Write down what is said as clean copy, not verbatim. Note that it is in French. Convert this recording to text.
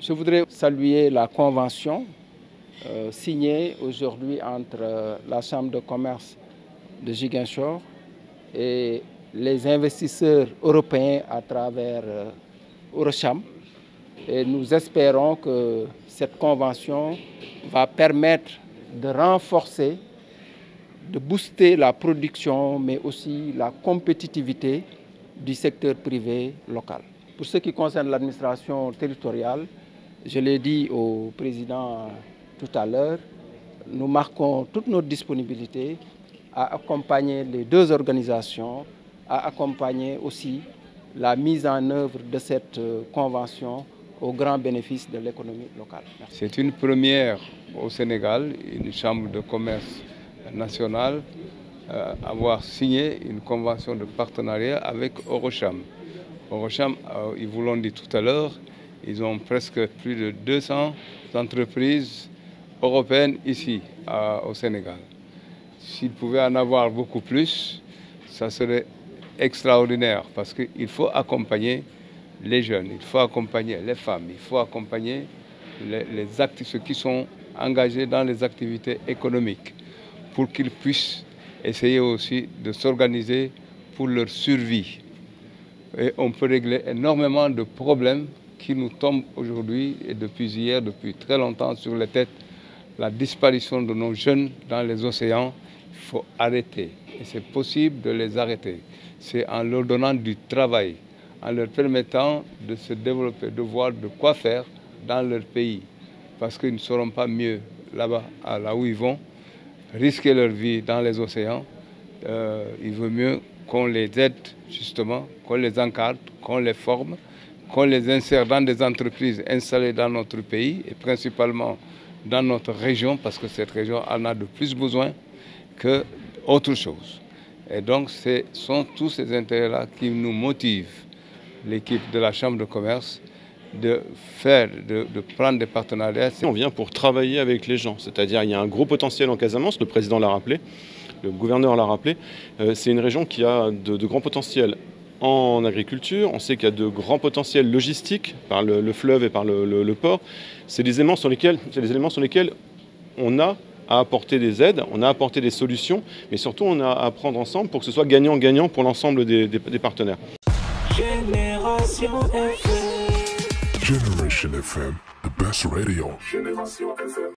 Je voudrais saluer la convention signée aujourd'hui entre la Chambre de commerce de Ziguinchor et les investisseurs européens à travers Eurocham. Et nous espérons que cette convention va permettre de renforcer, de booster la production, mais aussi la compétitivité du secteur privé local. Pour ce qui concerne l'administration territoriale, je l'ai dit au président tout à l'heure, nous marquons toute notre disponibilité à accompagner les deux organisations, à accompagner aussi la mise en œuvre de cette convention au grand bénéfice de l'économie locale. C'est une première au Sénégal, une chambre de commerce nationale, avoir signé une convention de partenariat avec Eurocham. Eurocham, ils vous l'ont dit tout à l'heure, ils ont presque plus de 200 entreprises européennes ici au Sénégal. S'ils pouvaient en avoir beaucoup plus, ça serait extraordinaire parce qu'il faut accompagner les jeunes, il faut accompagner les femmes, il faut accompagner ceux qui sont engagés dans les activités économiques pour qu'ils puissent essayer aussi de s'organiser pour leur survie. Et on peut régler énormément de problèmes qui nous tombent aujourd'hui et depuis hier, depuis très longtemps sur les têtes. La disparition de nos jeunes dans les océans, il faut arrêter. Et c'est possible de les arrêter. C'est en leur donnant du travail, en leur permettant de se développer, de voir de quoi faire dans leur pays. Parce qu'ils ne seront pas mieux là-bas, là où ils vont, risquer leur vie dans les océans. Il vaut mieux qu'on les aide justement, qu'on les encadre, qu'on les forme, qu'on les insère dans des entreprises installées dans notre pays et principalement dans notre région, parce que cette région en a de plus besoin qu'autre chose. Et donc, ce sont tous ces intérêts-là qui nous motivent, l'équipe de la Chambre de commerce, de prendre des partenariats. On vient pour travailler avec les gens, c'est-à-dire il y a un gros potentiel en Casamance, le président l'a rappelé, le gouverneur l'a rappelé. C'est une région qui a de grands potentiels en agriculture, on sait qu'il y a de grands potentiels logistiques par le fleuve et par le port. C'est des éléments sur lesquels on a à apporter des aides, on a à apporter des solutions, mais surtout on a à apprendre ensemble pour que ce soit gagnant-gagnant pour l'ensemble des partenaires. Génération FM. Generation FM, the best radio. Génération FM.